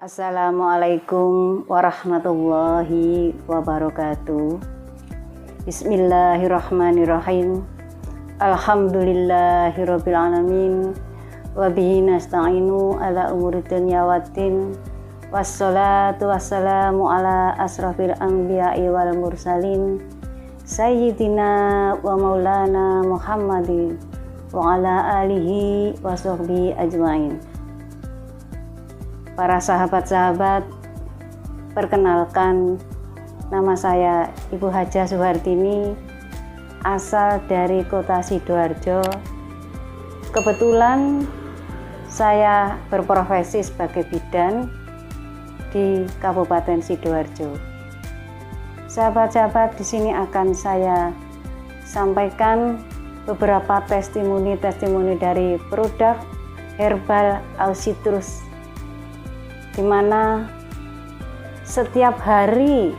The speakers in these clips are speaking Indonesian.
Assalamualaikum warahmatullahi wabarakatuh. Bismillahirrahmanirrahim. Alhamdulillahirabbil alamin. Wa bihi nasta'inu ala umuri dunya waddin. Wassalatu wassalamu ala asrafil anbiya'i wal mursalin. Sayyidina wa maulana Muhammadin wa ala alihi wa sahbihi ajmain. Para sahabat-sahabat, perkenalkan, nama saya Ibu Hajah Suhartini, asal dari kota Sidoarjo. Kebetulan saya berprofesi sebagai bidan di Kabupaten Sidoarjo. Sahabat-sahabat, di sini akan saya sampaikan beberapa testimoni dari produk herbal Ausitrus, di mana setiap hari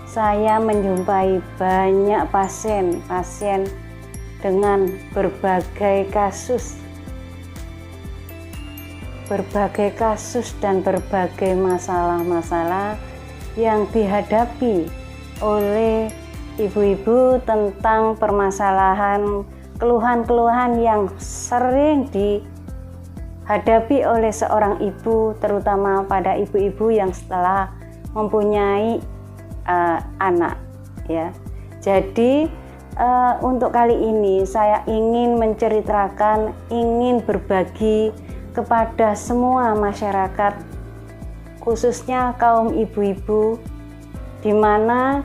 saya menjumpai banyak pasien dengan berbagai kasus dan berbagai masalah yang dihadapi oleh ibu-ibu tentang permasalahan keluhan-keluhan yang sering dihadapi oleh seorang ibu, terutama pada ibu-ibu yang setelah mempunyai anak, ya. Jadi untuk kali ini saya ingin menceritakan, ingin berbagi kepada semua masyarakat, khususnya kaum ibu-ibu, di mana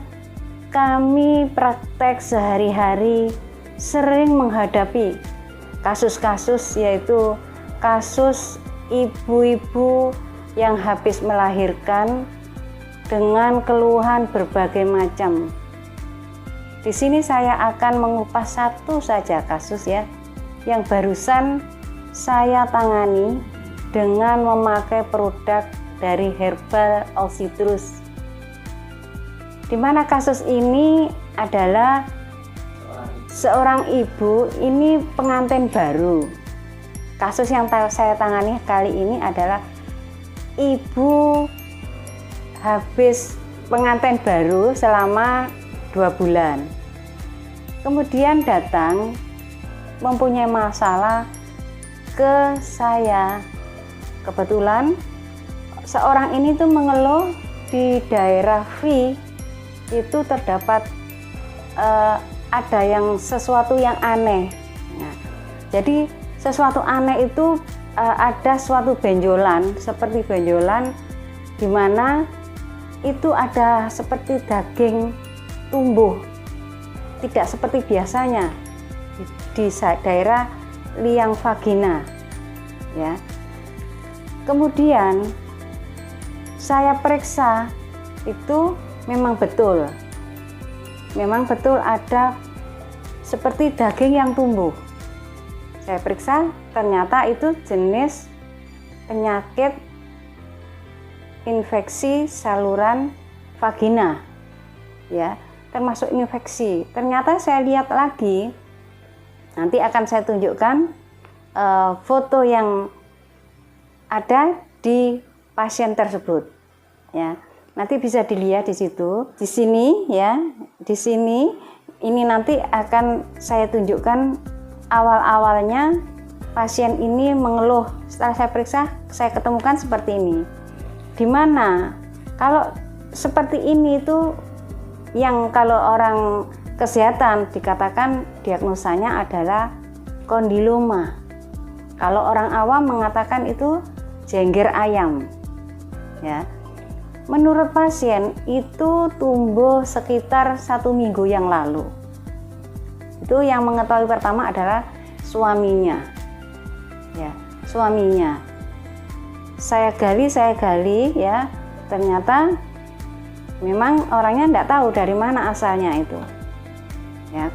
kami praktek sehari-hari sering menghadapi kasus-kasus, yaitu kasus ibu-ibu yang habis melahirkan dengan keluhan berbagai macam. Di sini saya akan mengupas satu saja kasus, ya, yang barusan saya tangani dengan memakai produk dari herbal Ausitrus. Di mana kasus ini adalah seorang ibu, ini pengantin baru. Kasus yang saya tangani kali ini adalah ibu habis pengantin baru selama 2 bulan. Kemudian datang mempunyai masalah ke saya. Kebetulan seorang ini tuh mengeluh di daerah V itu terdapat ada yang sesuatu yang aneh. Nah, jadi sesuatu aneh itu ada suatu benjolan, seperti benjolan di mana itu ada seperti daging tumbuh, tidak seperti biasanya di daerah liang vagina, ya. Kemudian saya periksa, itu memang betul ada seperti daging yang tumbuh. Saya periksa, ternyata itu jenis penyakit infeksi saluran vagina, ya, termasuk infeksi. Ternyata saya lihat lagi, nanti akan saya tunjukkan foto yang ada di pasien tersebut, ya. Nanti bisa dilihat di situ, di sini, ya, di sini. Ini nanti akan saya tunjukkan awal-awalnya pasien ini mengeluh. Setelah saya periksa, saya ketemukan seperti ini. Dimana kalau seperti ini itu yang kalau orang kesehatan dikatakan diagnosanya adalah kondiloma. Kalau orang awam mengatakan itu jengger ayam, ya. Menurut pasien itu tumbuh sekitar 1 minggu yang lalu. Itu yang mengetahui pertama adalah suaminya, ya, suaminya. Saya gali, ya, ternyata memang orangnya tidak tahu dari mana asalnya itu, ya.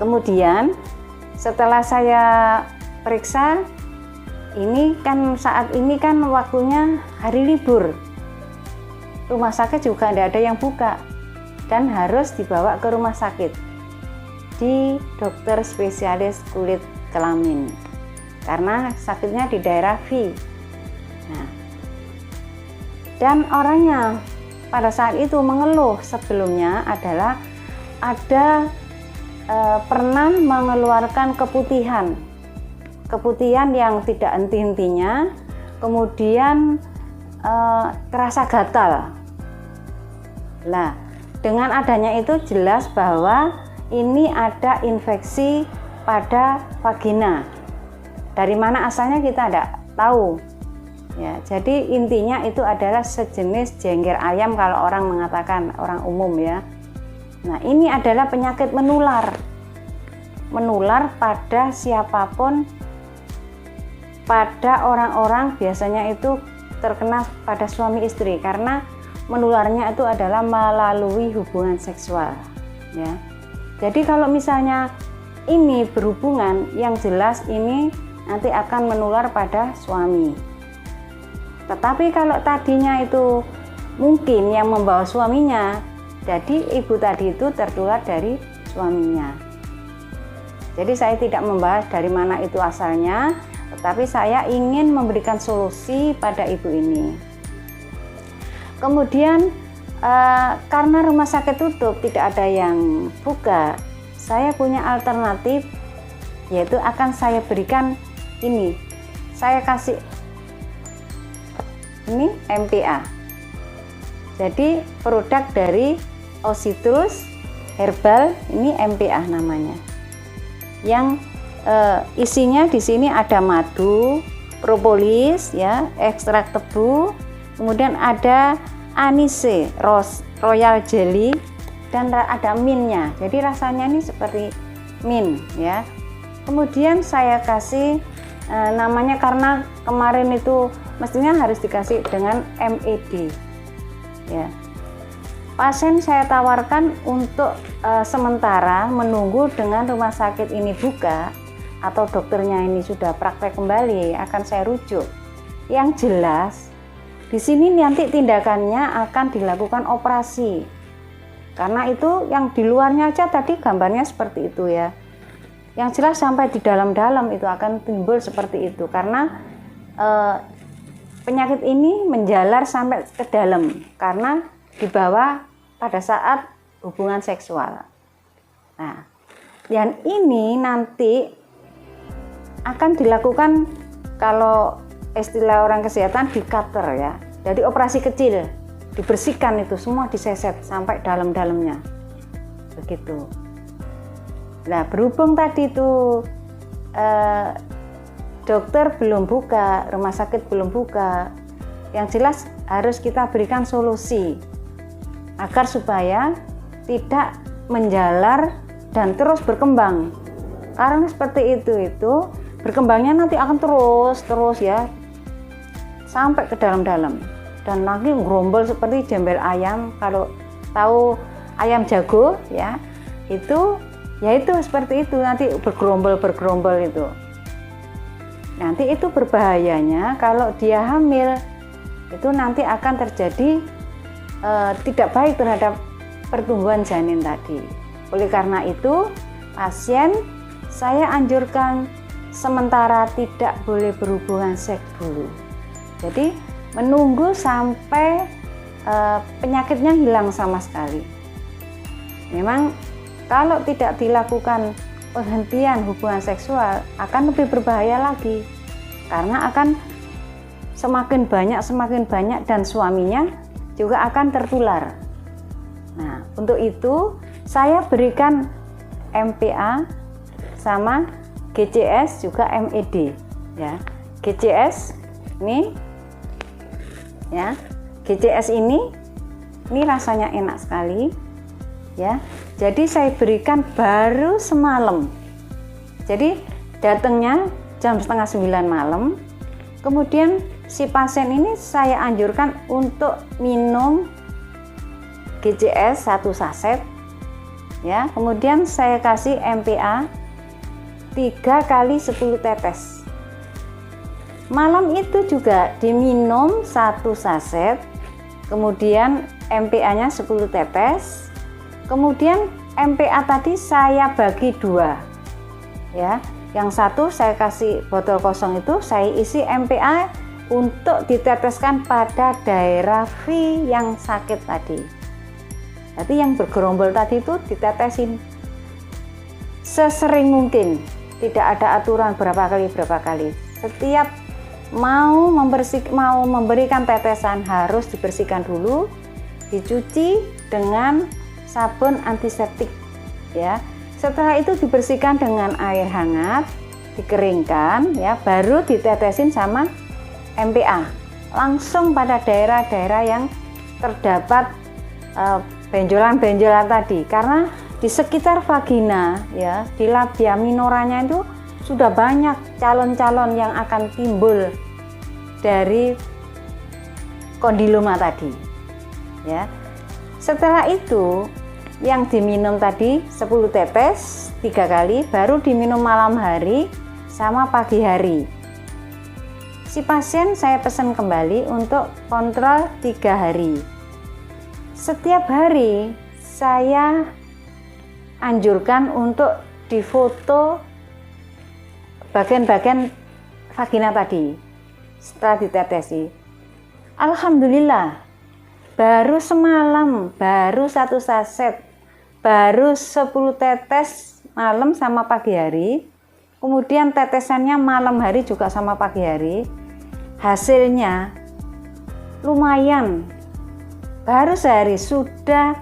Kemudian setelah saya periksa, ini kan saat ini kan waktunya hari libur, rumah sakit juga tidak ada yang buka dan harus dibawa ke rumah sakit di dokter spesialis kulit kelamin karena sakitnya di daerah V. Nah, Dan orangnya pada saat itu mengeluh sebelumnya adalah ada pernah mengeluarkan keputihan yang tidak henti-hentinya, kemudian terasa gatal. Nah, dengan adanya itu jelas bahwa ini ada infeksi pada vagina. Dari mana asalnya kita tidak tahu. Ya, jadi intinya itu adalah sejenis jengger ayam kalau orang mengatakan, orang umum ya. Nah, ini adalah penyakit menular pada siapapun, pada orang-orang biasanya itu terkena pada suami istri, karena menularnya itu adalah melalui hubungan seksual ya. Jadi kalau misalnya ini berhubungan, yang jelas ini nanti akan menular pada suami. Tetapi kalau tadinya itu mungkin yang membawa suaminya, jadi ibu tadi itu tertular dari suaminya. Jadi saya tidak membahas dari mana itu asalnya, tetapi saya ingin memberikan solusi pada ibu ini. Kemudian karena rumah sakit tutup, tidak ada yang buka, saya punya alternatif, yaitu akan saya berikan ini. Saya kasih ini MPA. Jadi produk dari Ositrus Herbal, ini MPA namanya. Yang isinya di sini ada madu, propolis ya, ekstrak tebu, kemudian ada anise, royal jelly, dan ada mintnya. Jadi rasanya ini seperti mint ya. Kemudian saya kasih namanya, karena kemarin itu mestinya harus dikasih dengan MED ya. Pasien saya tawarkan untuk sementara menunggu dengan rumah sakit ini buka atau dokternya ini sudah praktek kembali, akan saya rujuk. Yang jelas di sini nanti tindakannya akan dilakukan operasi, karena itu yang di luarnya aja tadi gambarnya seperti itu ya. Yang jelas sampai di dalam-dalam itu akan timbul seperti itu, karena penyakit ini menjalar sampai ke dalam karena dibawa pada saat hubungan seksual. Nah, dan ini nanti akan dilakukan, kalau istilah orang kesehatan, di cutter ya. Jadi operasi kecil, dibersihkan itu semua, diseset sampai dalam-dalamnya. Begitu. Nah, berhubung tadi itu dokter belum buka, rumah sakit belum buka, yang jelas harus kita berikan solusi agar supaya tidak menjalar dan terus berkembang. Karena seperti itu berkembangnya nanti akan terus ya sampai ke dalam-dalam, dan nanti gerombol seperti jembel ayam. Kalau tahu ayam jago ya, itu seperti itu, nanti bergerombol itu. Nanti itu berbahayanya kalau dia hamil, itu nanti akan terjadi tidak baik terhadap pertumbuhan janin tadi. Oleh karena itu, pasien saya anjurkan sementara tidak boleh berhubungan seks dulu. Jadi menunggu sampai penyakitnya hilang sama sekali. Memang kalau tidak dilakukan penghentian hubungan seksual akan lebih berbahaya lagi, karena akan semakin banyak dan suaminya juga akan tertular. Nah, untuk itu saya berikan MPA sama GCS juga MED ya. GCS ini ya, GCS ini rasanya enak sekali ya. Jadi saya berikan baru semalam. Jadi datangnya jam 8:30 malam. Kemudian si pasien ini saya anjurkan untuk minum GCS 1 saset ya. Kemudian saya kasih MPA 3 kali 10 tetes. Malam itu juga diminum 1 saset, kemudian MPA-nya 10 tetes. Kemudian MPA tadi saya bagi 2 ya. Yang satu saya kasih botol kosong, itu saya isi MPA untuk diteteskan pada daerah V yang sakit tadi. Jadi yang bergerombol tadi itu ditetesin sesering mungkin, tidak ada aturan berapa kali. Setiap mau memberikan tetesan harus dibersihkan dulu, dicuci dengan sabun antiseptik ya. Setelah itu dibersihkan dengan air hangat, dikeringkan ya, baru ditetesin sama MPA langsung pada daerah-daerah yang terdapat benjolan-benjolan tadi, karena di sekitar vagina ya, di labia minoranya itu sudah banyak calon-calon yang akan timbul dari kondiloma tadi ya. Setelah itu yang diminum tadi 10 tetes 3 kali, baru diminum malam hari sama pagi hari. Si pasien saya pesan kembali untuk kontrol 3 hari. Setiap hari saya anjurkan untuk difoto bagian-bagian vagina tadi setelah ditetesi. Alhamdulillah, baru semalam, baru 1 saset, baru 10 tetes malam sama pagi hari, kemudian tetesannya malam hari juga sama pagi hari. Hasilnya lumayan, baru sehari sudah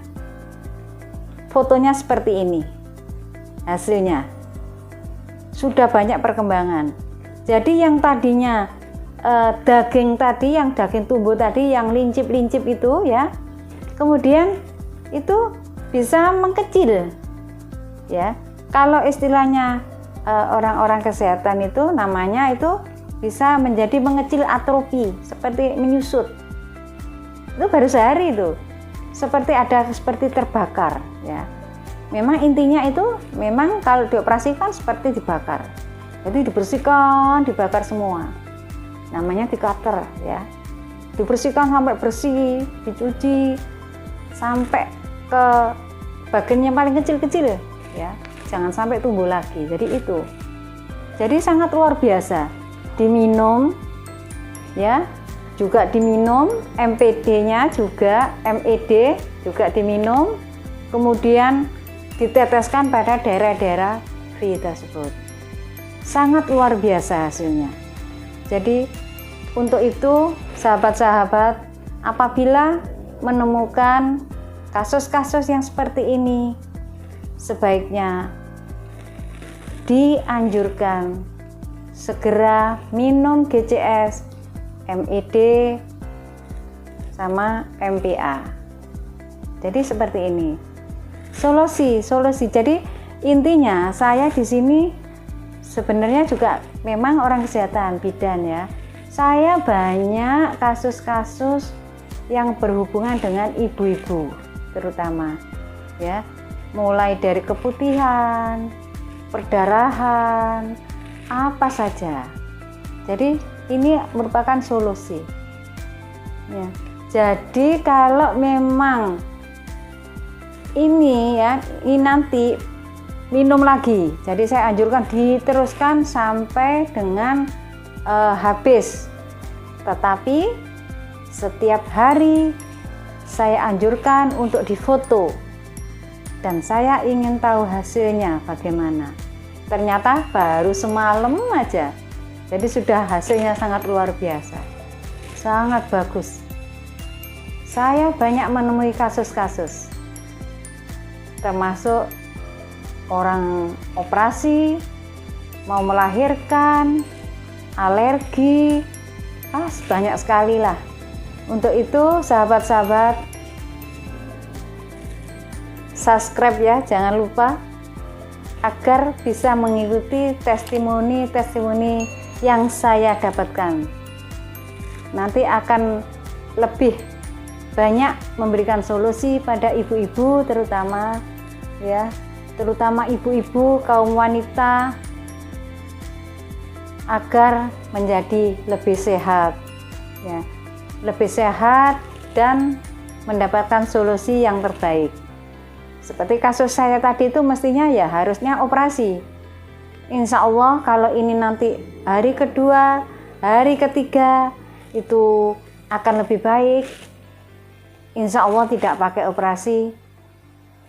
fotonya seperti ini. Hasilnya sudah banyak perkembangan. Jadi yang tadinya daging tadi, yang daging tumbuh tadi, yang lincip-lincip itu ya, kemudian itu bisa mengkecil ya. Kalau istilahnya orang-orang kesehatan itu namanya itu bisa menjadi mengecil, atrofi, seperti menyusut. Itu baru sehari itu, seperti terbakar ya. Memang intinya itu memang kalau dioperasikan seperti dibakar. Jadi dibersihkan, dibakar semua. Namanya di cutter ya. Dibersihkan sampai bersih, dicuci sampai ke bagian yang paling kecil-kecil ya. Jangan sampai tumbuh lagi. Jadi itu. Jadi sangat luar biasa. Diminum ya, juga diminum, MPD-nya juga, MED juga diminum, kemudian diteteskan pada daerah-daerah V tersebut. Sangat luar biasa hasilnya. Jadi untuk itu sahabat-sahabat, apabila menemukan kasus-kasus yang seperti ini, sebaiknya dianjurkan segera minum GCS, MED, sama MPA. Jadi seperti ini. Solusi. Jadi intinya saya di sini sebenarnya juga memang orang kesehatan bidan ya. Saya banyak kasus-kasus yang berhubungan dengan ibu-ibu terutama ya. Mulai dari keputihan, perdarahan, apa saja. Jadi ini merupakan solusi ya. Jadi kalau memang ini nanti minum lagi, jadi saya anjurkan diteruskan sampai dengan habis. Tetapi setiap hari saya anjurkan untuk difoto, dan saya ingin tahu hasilnya bagaimana. Ternyata baru semalam aja, jadi sudah hasilnya sangat luar biasa, sangat bagus. Saya banyak menemui kasus-kasus, termasuk orang operasi, mau melahirkan, alergi, banyak sekali lah. Untuk itu sahabat-sahabat, subscribe ya, jangan lupa, agar bisa mengikuti testimoni-testimoni yang saya dapatkan. Nanti akan lebih banyak memberikan solusi pada ibu-ibu terutama ya, terutama ibu-ibu kaum wanita, agar menjadi lebih sehat ya, lebih sehat dan mendapatkan solusi yang terbaik. Seperti kasus saya tadi itu mestinya ya harusnya operasi. Insya Allah kalau ini nanti hari kedua, hari ketiga, itu akan lebih baik, insya Allah tidak pakai operasi,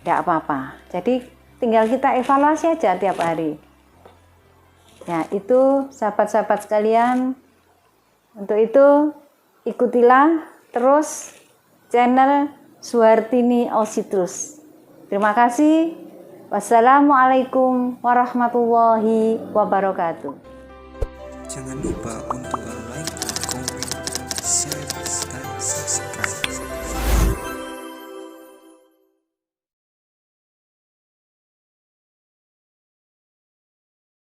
tidak apa-apa. Jadi tinggal kita evaluasi aja tiap hari. Ya, itu sahabat-sahabat sekalian. Untuk itu ikutilah terus channel Suhartini Ausitrus. Terima kasih. Wassalamualaikum warahmatullahi wabarakatuh. Jangan lupa untuk like, comment, share, dan subscribe.